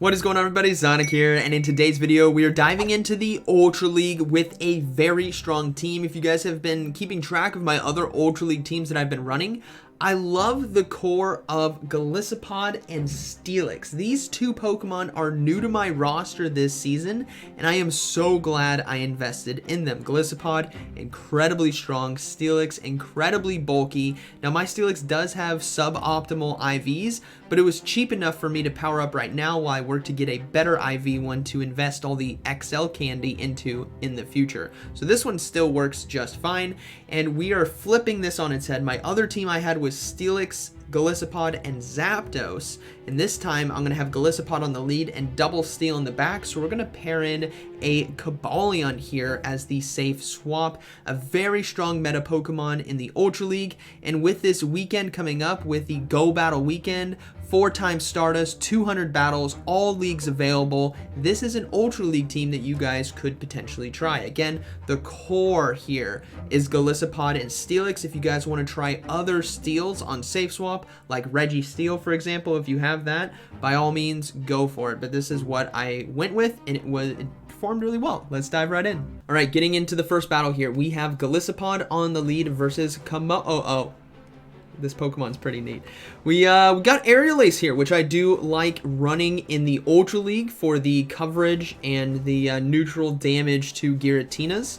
What is going on, everybody? ZyoniK here, and in today's video we are diving into the Ultra League with a very strong team. If you guys have been keeping track of my other Ultra League teams that I've been running, I love the core of Golisopod and Steelix. These two Pokemon are new to my roster this season, and I am so glad I invested in them. Golisopod, incredibly strong. Steelix, incredibly bulky. Now, my Steelix does have suboptimal IVs, but it was cheap enough for me to power up right now while I work to get a better IV one to invest all the XL candy into in the future. So this one still works just fine, and we are flipping this on its head. My other team I had was Steelix, Golisopod, and Zapdos, and this time I'm going to have Golisopod on the lead and double Steel in the back, so we're going to pair in a Cobalion here as the safe swap. A very strong meta Pokemon in the Ultra League, and with this weekend coming up with the Go Battle weekend, 4x Stardust, 200 battles, all leagues available, this is an Ultra League team that you guys could potentially try. Again, the core here is Golisopod and Steelix. If you guys want to try other steals on safe swap, like Registeel, for example, if you have that, by all means, go for it. But this is what I went with, and it performed really well. Let's dive right in. All right, getting into the first battle here, we have Golisopod on the lead versus Kommo-o. This Pokemon's pretty neat. We got Aerial Ace here, which I do like running in the Ultra League for the coverage and the neutral damage to Giratinas,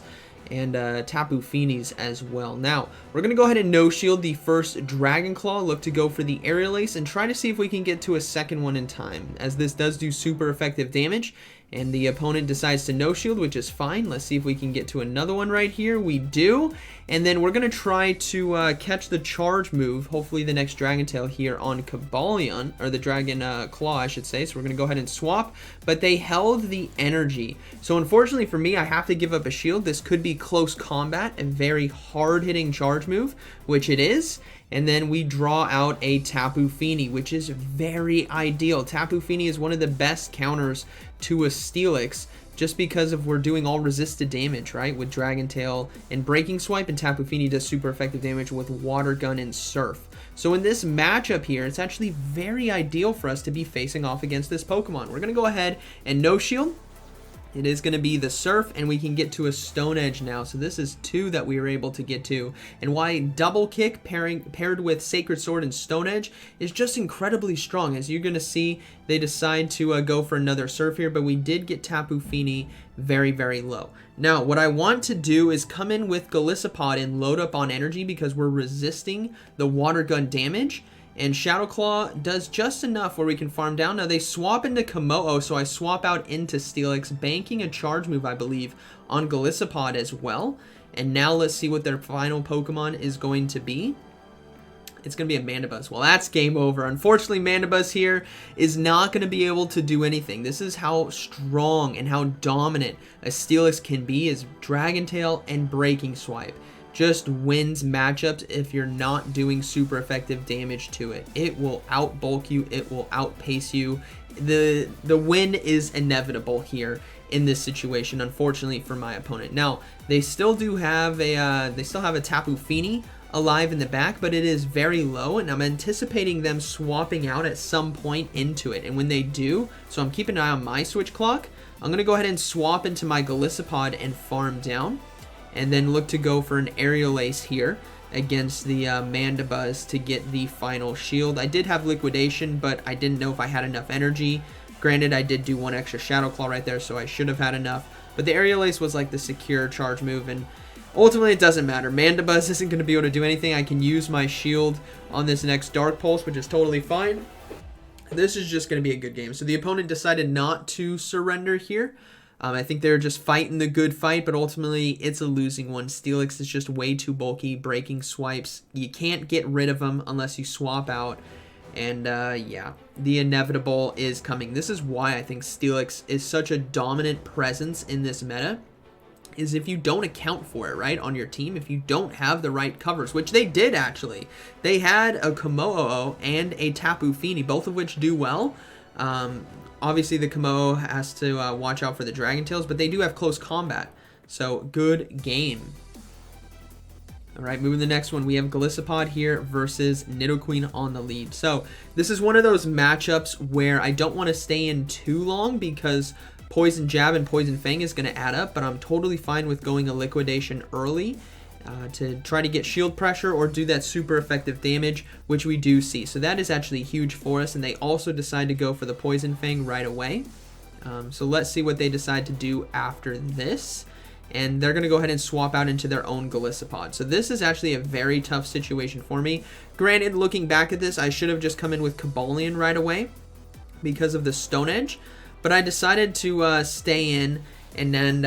and Tapu Finis as well. Now, we're going to go ahead and no-shield the first Dragon Claw, look to go for the Aerial Ace, and try to see if we can get to a second one in time, as this does do super effective damage, and the opponent decides to no-shield, which is fine. Let's see if we can get to another one right here. We do, and then we're going to try to catch the charge move, hopefully the next Dragon Tail here on Cobalion, or the Dragon Claw, I should say. So we're going to go ahead and swap, but they held the energy. So unfortunately for me, I have to give up a shield. This could be close combat, a very hard-hitting charge move, which it is. And then we draw out a Tapu Fini, which is very ideal. Tapu Fini is one of the best counters to a Steelix, just because of we're doing all resisted damage, right? With Dragon Tail and Breaking Swipe, and Tapu Fini does super effective damage with Water Gun and Surf. So in this matchup here, it's actually very ideal for us to be facing off against this Pokemon. We're going to go ahead and no shield. It is going to be the Surf, and we can get to a Stone Edge now. So this is two that we were able to get to. And why Double Kick paired with Sacred Sword and Stone Edge is just incredibly strong. As you're going to see, they decide to go for another Surf here, but we did get Tapu Fini very, very low. Now, what I want to do is come in with Golisopod and load up on energy, because we're resisting the Water Gun damage. And Shadow Claw does just enough where we can farm down. Now they swap into Kommo-o, so I swap out into Steelix, banking a charge move, I believe, on Golisopod as well. And now let's see what their final Pokemon is going to be. It's going to be a Mandibuzz. Well, that's game over. Unfortunately, Mandibuzz here is not going to be able to do anything. This is how strong and how dominant a Steelix can be, is Dragon Tail and Breaking Swipe. Just wins matchups if you're not doing super effective damage to it. It will outbulk you. It will outpace you. The win is inevitable here in this situation, unfortunately for my opponent. Now, they still do have a Tapu Fini alive in the back, but it is very low, and I'm anticipating them swapping out at some point into it. And when they do, so I'm keeping an eye on my switch clock, I'm going to go ahead and swap into my Golisopod and farm down, and then look to go for an Aerial Ace here against the Mandibuzz to get the final shield. I did have Liquidation, but I didn't know if I had enough energy. Granted, I did do one extra Shadow Claw right there, so I should have had enough. But the Aerial Ace was like the secure charge move, and ultimately it doesn't matter. Mandibuzz isn't going to be able to do anything. I can use my shield on this next Dark Pulse, which is totally fine. This is just going to be a good game. So the opponent decided not to surrender here. I think they're just fighting the good fight, but ultimately it's a losing one. Steelix is just way too bulky. Breaking Swipes, you can't get rid of them unless you swap out. And yeah, the inevitable is coming. This is why I think Steelix is such a dominant presence in this meta, is if you don't account for it, right, on your team, if you don't have the right covers, which they did actually. They had a Kommo-o and a Tapu Fini, both of which do well. Obviously, the Kommo-o has to watch out for the Dragon Tails, but they do have close combat. So, good game. All right, moving to the next one, we have Golisopod here versus Nidoqueen on the lead. So this is one of those matchups where I don't want to stay in too long because Poison Jab and Poison Fang is going to add up, but I'm totally fine with going a Liquidation early to try to get shield pressure or do that super effective damage, which we do see. So that is actually huge for us, and they also decide to go for the Poison Fang right away. So let's see what they decide to do after this. And they're going to go ahead and swap out into their own Golisopod. So this is actually a very tough situation for me. Granted, looking back at this, I should have just come in with Escavalier right away because of the Stone Edge. But I decided to stay in. And then,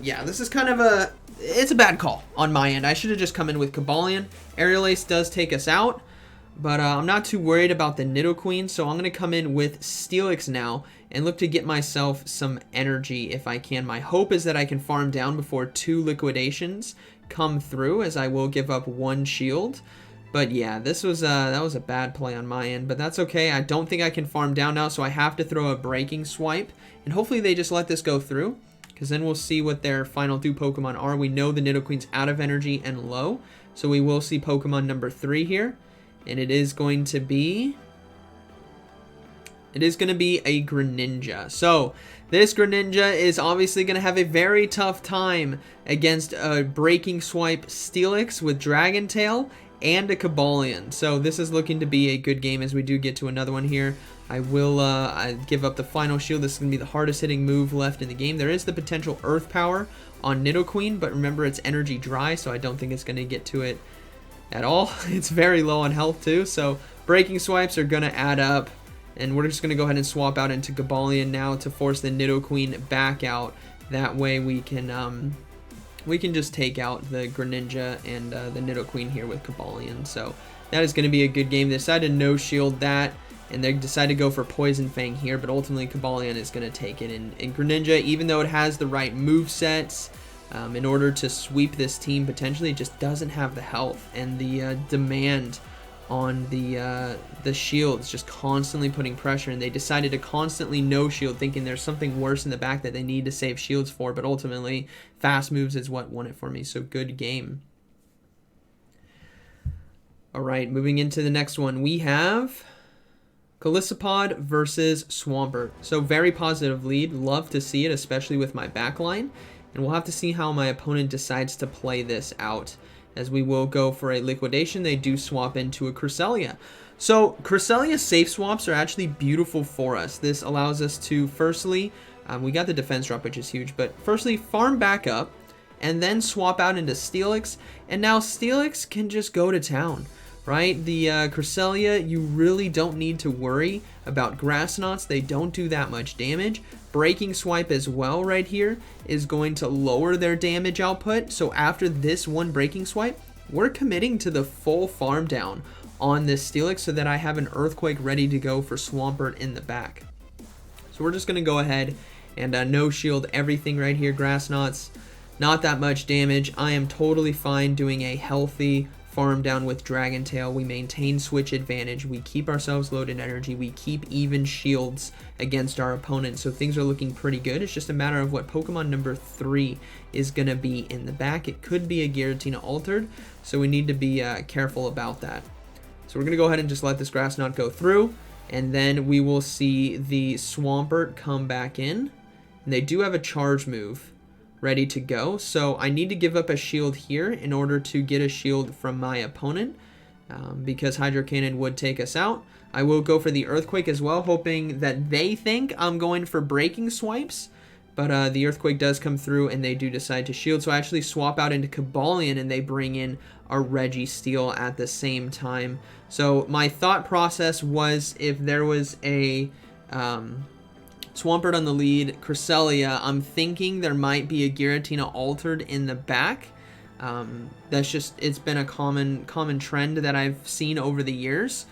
yeah, this is kind of it's a bad call on my end. I should have just come in with Escavalier. Aerial Ace does take us out. But I'm not too worried about the Nidoqueen, so I'm going to come in with Steelix now and look to get myself some energy if I can. My hope is that I can farm down before 2 liquidations come through, as I will give up 1 shield. But yeah, this was that was a bad play on my end, but that's okay. I don't think I can farm down now, so I have to throw a breaking swipe, and hopefully they just let this go through, because then we'll see what their final 2 Pokemon are. We know the Nidoqueen's out of energy and low, so we will see Pokemon number 3 here. And it is going to be a Greninja. So this Greninja is obviously going to have a very tough time against a Breaking Swipe Steelix with Dragon Tail and a Escavalier. So this is looking to be a good game as we do get to another one here. I will I give up the final shield. This is going to be the hardest hitting move left in the game. There is the potential Earth Power on Nidoqueen, but remember it's energy dry, so I don't think it's going to get to it at all. It's very low on health too, so breaking swipes are going to add up, and we're just going to go ahead and swap out into Escavalier now to force the Nidoqueen back out. That way we can just take out the Greninja and the Nidoqueen here with Escavalier. So that is going to be a good game. They decided to no shield that, and they decided to go for Poison Fang here, but ultimately Escavalier is going to take it. And Greninja, even though it has the right move sets, in order to sweep this team potentially, it just doesn't have the health, and the demand on the shields just constantly putting pressure, and they decided to constantly no shield, thinking there's something worse in the back that they need to save shields for, but ultimately fast moves is what won it for me. So good game. All right, moving into the next one, we have Golisopod versus Swampert. So very positive lead, love to see it, especially with my backline. And we'll have to see how my opponent decides to play this out, as we will go for a liquidation. They do swap into a Cresselia. So Cresselia safe swaps are actually beautiful for us. This allows us to, firstly, we got the defense drop, which is huge, but firstly farm back up and then swap out into Steelix. And now Steelix can just go to town, right? The Cresselia, you really don't need to worry about Grass Knots. They don't do that much damage. Breaking Swipe as well right here is going to lower their damage output. So after this one Breaking Swipe, we're committing to the full farm down on this Steelix so that I have an Earthquake ready to go for Swampert in the back. So we're just going to go ahead and no shield everything right here. Grass Knots, not that much damage. I am totally fine doing a healthy farm down with Dragon Tail. We maintain switch advantage, we keep ourselves loaded energy, we keep even shields against our opponent, so things are looking pretty good. It's just a matter of what Pokemon number 3 is going to be in the back. It could be a Giratina altered, so we need to be careful about that. So we're going to go ahead and just let this Grass Knot go through, and then we will see the Swampert come back in, and they do have a charge move ready to go, so I need to give up a shield here in order to get a shield from my opponent, because Hydro Cannon would take us out. I will go for the Earthquake as well, hoping that they think I'm going for breaking swipes, but the Earthquake does come through and they do decide to shield, so I actually swap out into Escavalier and they bring in a Registeel at the same time. So my thought process was, if there was a Swampert on the lead, Cresselia, I'm thinking there might be a Giratina altered in the back. That's just, it's been a common trend that I've seen over the years.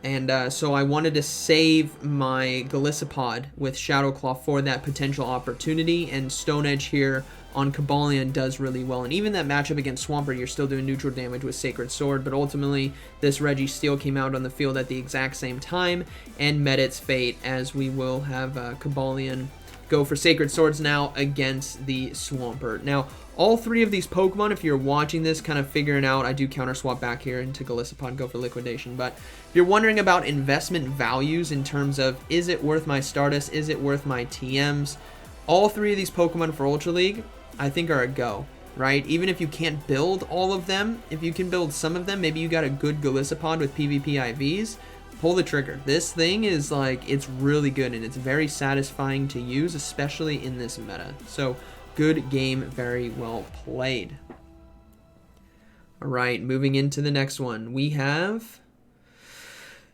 And so I wanted to save my Golisopod with Shadow Claw for that potential opportunity, and Stone Edge here on Escavalier does really well. And even that matchup against Swampert, you're still doing neutral damage with Sacred Sword, but ultimately this Registeel came out on the field at the exact same time and met its fate, as we will have Escavalier go for Sacred Swords now against the Swampert. Now, all three of these Pokemon, if you're watching this, kind of figuring out, I do counter swap back here into Golisopod, go for Liquidation, but if you're wondering about investment values in terms of, is it worth my Stardust, is it worth my TMs, all three of these Pokemon for Ultra League, I think are a go, right? Even if you can't build all of them, if you can build some of them, maybe you got a good Golisopod with PvP IVs, pull the trigger. This thing is like, it's really good and it's very satisfying to use, especially in this meta. So good game, very well played. All right, moving into the next one. We have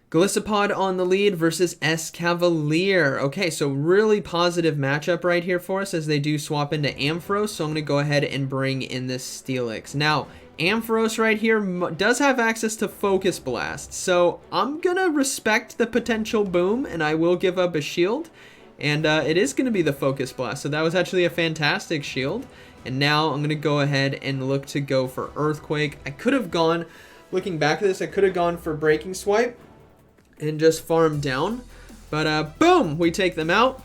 Golisopod on the lead versus Escavalier. Okay, so really positive matchup right here for us as they do swap into Ampharos. So I'm going to go ahead and bring in this Steelix. Now, Ampharos right here does have access to Focus Blast, so I'm going to respect the potential boom, and I will give up a shield, and it is going to be the Focus Blast, so that was actually a fantastic shield, and now I'm going to go ahead and look to go for Earthquake. I could have gone, looking back at this, I could have gone for Breaking Swipe and just farmed down, but boom, we take them out.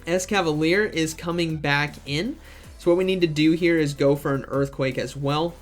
Escavalier is coming back in, so what we need to do here is go for an Earthquake as well.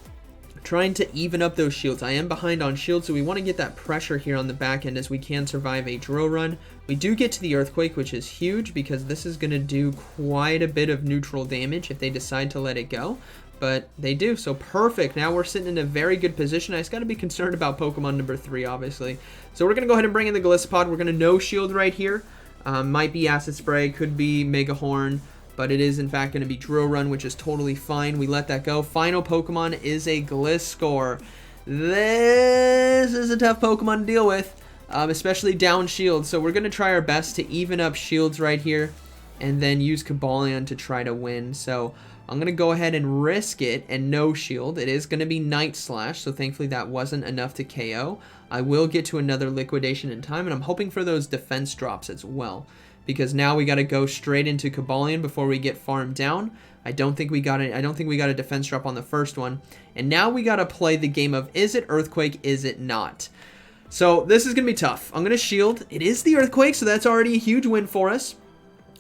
Trying to even up those shields. I am behind on shields, so we want to get that pressure here on the back end as we can survive a drill run. We do get to the Earthquake, which is huge because this is going to do quite a bit of neutral damage if they decide to let it go. But they do, so perfect. Now we're sitting in a very good position. I just got to be concerned about Pokemon number 3, obviously. So we're going to go ahead and bring in the Golisopod. We're going to no shield right here. Might be Acid Spray, could be Mega Horn, but it is in fact going to be Drill Run, which is totally fine. We let that go. Final Pokemon is a Gliscor. This is a tough Pokemon to deal with, especially down shield. So we're going to try our best to even up shields right here and then use Cobalion to try to win. So I'm going to go ahead and risk it and no shield. It is going to be Night Slash, so thankfully that wasn't enough to KO. I will get to another Liquidation in time, and I'm hoping for those defense drops as well, because now we got to go straight into Cobalion before we get farmed down. I don't think we got a defense drop on the first one. And now we got to play the game of, is it Earthquake, is it not? So this is going to be tough. I'm going to shield. It is the Earthquake, so that's already a huge win for us.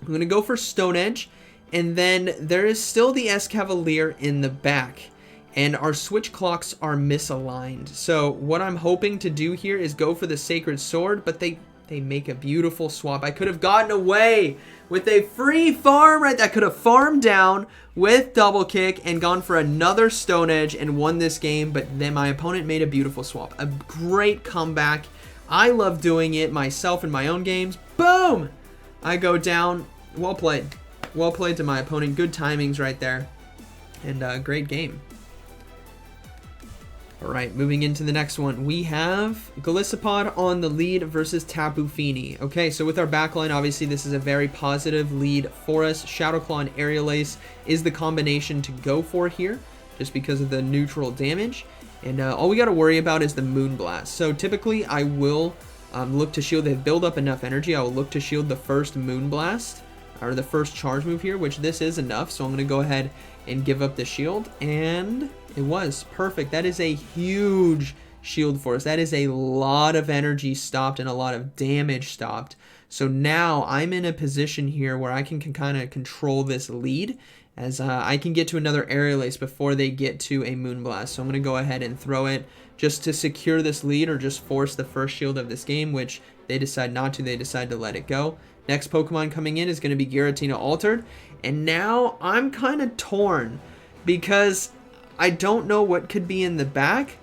I'm going to go for Stone Edge, and then there is still the Escavalier in the back, and our switch clocks are misaligned. So what I'm hoping to do here is go for the Sacred Sword, but they make a beautiful swap. I could have gotten away with a free farm right there. I could have farmed down with Double Kick and gone for another Stone Edge and won this game, but then my opponent made a beautiful swap. A great comeback. I love doing it myself in my own games. Boom! I go down. Well played. Well played to my opponent. Good timings right there. And great game. Alright, moving into the next one, we have Golisopod on the lead versus Tapu Fini. Okay, so with our backline, obviously this is a very positive lead for us. Shadow Claw and Aerial Ace is the combination to go for here, just because of the neutral damage. And all we got to worry about is the Moonblast. So typically I will look to shield. They've built up enough energy. I will look to shield the first Moonblast, or the first charge move here, which this is enough. So I'm going to go ahead and give up the shield, and it was perfect. That is a huge shield for us. That is a lot of energy stopped and a lot of damage stopped. So now I'm in a position here where I can kind of control this lead, as I can get to another Aerial Ace before they get to a Moonblast. So I'm going to go ahead and throw it just to secure this lead, or just force the first shield of this game, which they decide not to. They decide to let it go. Next Pokemon coming in is going to be Giratina Altered. And now I'm kind of torn because I don't know what could be in the back.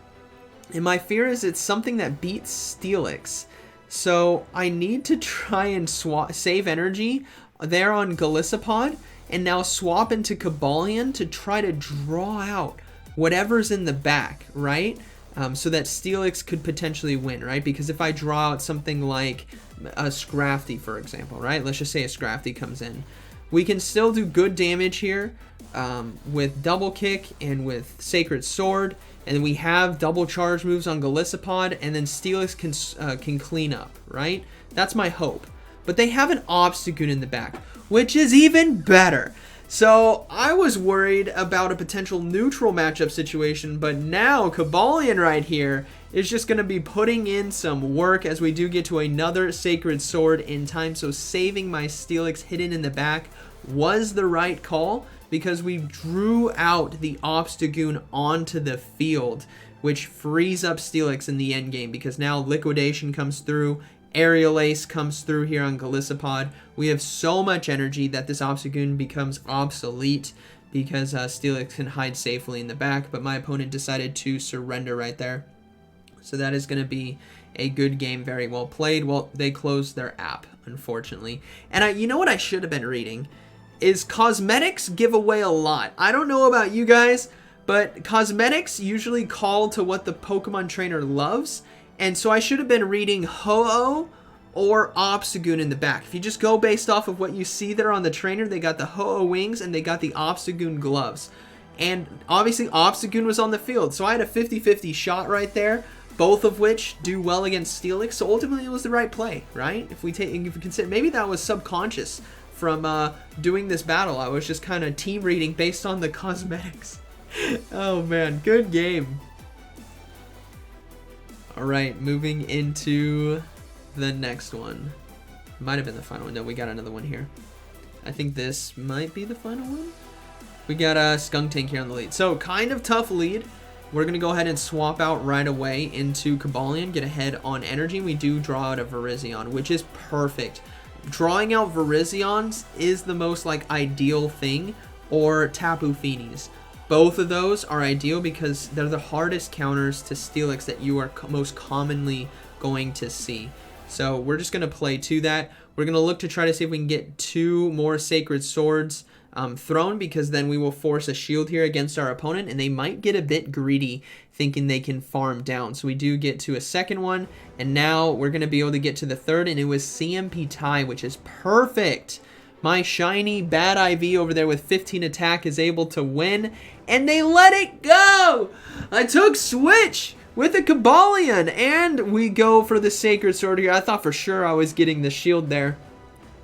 And my fear is it's something that beats Steelix. So I need to try and save energy there on Golisopod and now swap into Cobalion to try to draw out whatever's in the back, right? So that Steelix could potentially win, right? Because if I draw out something like a Scrafty, for example, right? Let's just say a Scrafty comes in. We can still do good damage here with Double Kick and with Sacred Sword. And then we have double charge moves on Golisopod, and then Steelix can clean up, right? That's my hope. But they have an Obstagoon in the back, which is even better. So I was worried about a potential neutral matchup situation, but now Cobalion right here is just going to be putting in some work as we do get to another Sacred Sword in time. So saving my Steelix hidden in the back was the right call, because we drew out the Obstagoon onto the field, which frees up Steelix in the end game, because now Liquidation comes through, Aerial Ace comes through here on Golisopod. We have so much energy that this Obstagoon becomes obsolete, because Steelix can hide safely in the back, but my opponent decided to surrender right there. So that is going to be a good game, very well played. Well, they closed their app, unfortunately. And you know what I should have been reading? Is cosmetics give away a lot. I don't know about you guys, but cosmetics usually call to what the Pokemon trainer loves. And so I should have been reading Ho-Oh or Obstagoon in the back. If you just go based off of what you see there on the trainer, they got the Ho-Oh wings and they got the Obstagoon gloves. And obviously Obstagoon was on the field, so I had a 50-50 shot right there, both of which do well against Steelix. So ultimately it was the right play, right? If we consider, maybe that was subconscious from doing this battle. I was just kind of team reading based on the cosmetics. Oh man, good game. Alright, moving into the next one. Might have been the final one. No, we got another one here. I think this might be the final one. We got a Skuntank here on the lead. So, kind of tough lead. We're going to go ahead and swap out right away into Cobalion, get ahead on energy. We do draw out a Virizion, which is perfect. Drawing out Virizions is the most ideal thing, or Tapu Finis. Both of those are ideal because they're the hardest counters to Steelix that you are most commonly going to see. So we're just going to play to that. We're going to look to try to see if we can get 2 more Sacred Swords thrown, because then we will force a shield here against our opponent, and they might get a bit greedy thinking they can farm down. So we do get to a second one, and now we're going to be able to get to the third, and it was CMP tie, which is perfect. My shiny bad IV over there with 15 attack is able to win, and they let it go! I took Switch with a Cobalion, and we go for the Sacred Sword here. I thought for sure I was getting the shield there,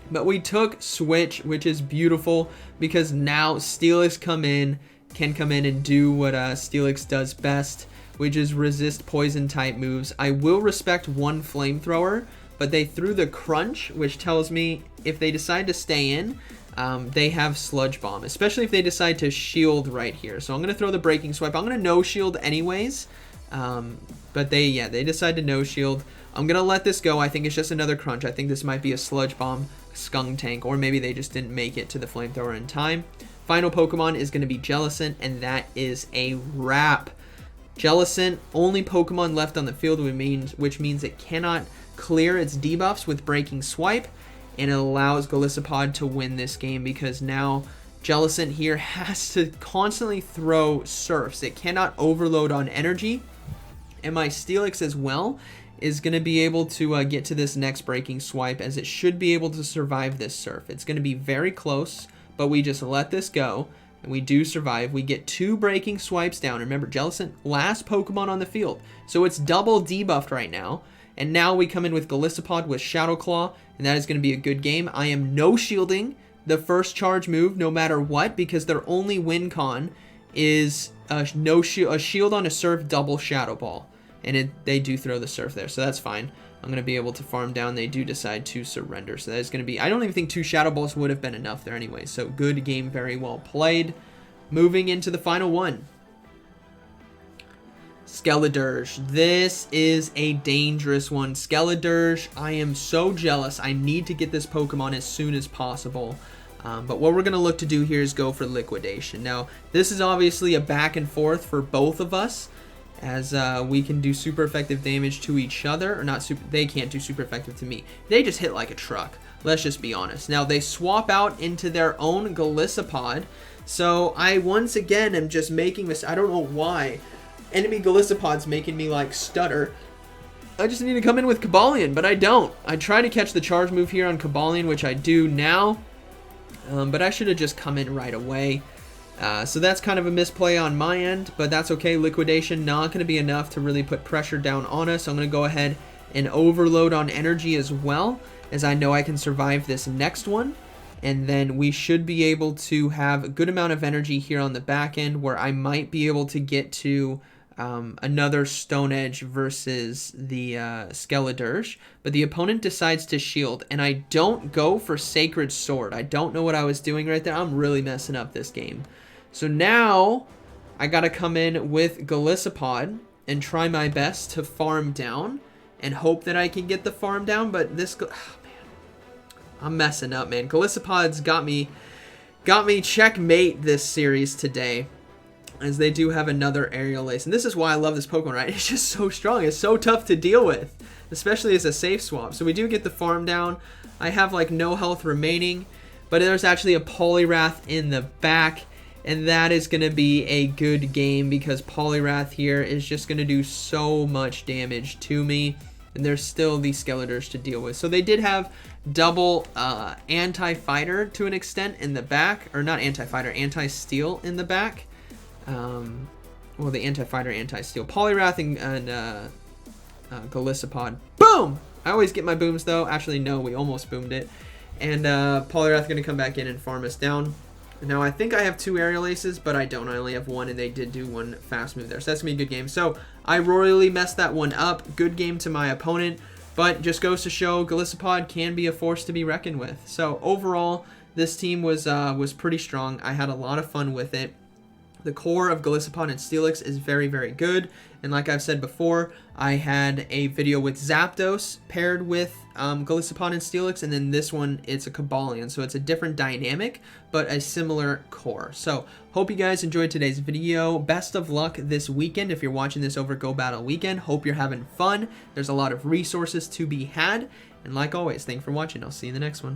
but we took Switch, which is beautiful, because now Steelix can come in and do what Steelix does best, which is resist poison type moves. I will respect one Flamethrower, but they threw the Crunch, which tells me if they decide to stay in, they have Sludge Bomb, especially if they decide to shield right here. So I'm going to throw the Breaking Swipe. I'm going to no shield anyways, but they decide to no shield. I'm going to let this go. I think it's just another Crunch. I think this might be a Sludge Bomb Skuntank, or maybe they just didn't make it to the Flamethrower in time. Final Pokemon is going to be Jellicent, and that is a wrap. Jellicent, only Pokemon left on the field, which means it cannot clear its debuffs with Breaking Swipe, and it allows Golisopod to win this game, because now Jellicent here has to constantly throw Surfs. It cannot overload on energy, and my Steelix as well is going to be able to get to this next Breaking Swipe, as it should be able to survive this Surf. It's going to be very close, but we just let this go, and we do survive. We get 2 Breaking Swipes down. Remember, Jellicent, last Pokemon on the field, so it's double debuffed right now. And now we come in with Golisopod with Shadow Claw, and that is going to be a good game. I am no shielding the first charge move no matter what, because their only win con is a shield on a Surf, double Shadow Ball. And they do throw the Surf there, so that's fine. I'm going to be able to farm down. They do decide to surrender, so that is going to be... I don't even think 2 Shadow Balls would have been enough there anyway, so good game, very well played. Moving into the final one. Skeledirge. This is a dangerous one. Skeledirge, I am so jealous. I need to get this Pokemon as soon as possible. But what we're going to look to do here is go for Liquidation. Now, this is obviously a back and forth for both of us, as we can do super effective damage to each other, or not super, they can't do super effective to me. They just hit like a truck, let's just be honest. Now they swap out into their own Golisopod, so I once again am just making this, I don't know why, enemy Golisopod's making me like stutter. I just need to come in with Cobalion, but I don't. I try to catch the charge move here on Cobalion, which I do now, but I should have just come in right away. So that's kind of a misplay on my end, but that's okay. Liquidation not going to be enough to really put pressure down on us. So I'm going to go ahead and overload on energy as well, as I know I can survive this next one. And then we should be able to have a good amount of energy here on the back end, where I might be able to get to another Stone Edge versus the Skeledirge, but the opponent decides to shield, and I don't go for Sacred Sword. I don't know what I was doing right there. I'm really messing up this game. So now I gotta come in with Golisopod and try my best to farm down and hope that I can get the farm down, but this... Oh, man. I'm messing up, man. Golisopod's got me checkmate this series today, as they do have another Aerial Ace. And this is why I love this Pokemon, right? It's just so strong. It's so tough to deal with, especially as a safe swap. So we do get the farm down. I have like no health remaining, but there's actually a Poliwrath in the back, and that is going to be a good game because Poliwrath here is just going to do so much damage to me, and there's still the Skeledirge to deal with. So they did have double anti-fighter to an extent in the back, or not anti-fighter, anti-steel in the back. Well, the anti-fighter, anti-steel, Poliwrath, and Golisopod. Boom! I always get my booms though. Actually, no, we almost boomed it. And Poliwrath gonna come back in and farm us down. Now I think I have 2 Aerial Aces, but I don't. I only have 1, and they did do 1 fast move there. So that's gonna be a good game. So I royally messed that one up. Good game to my opponent, but just goes to show Golisopod can be a force to be reckoned with. So overall, this team was pretty strong. I had a lot of fun with it. The core of Golisopod and Steelix is very, very good. And like I've said before, I had a video with Zapdos paired with Golisopod and Steelix, and then this one, it's a Cobalion. So it's a different dynamic, but a similar core. So hope you guys enjoyed today's video. Best of luck this weekend if you're watching this over Go Battle Weekend. Hope you're having fun. There's a lot of resources to be had. And like always, thanks for watching. I'll see you in the next one.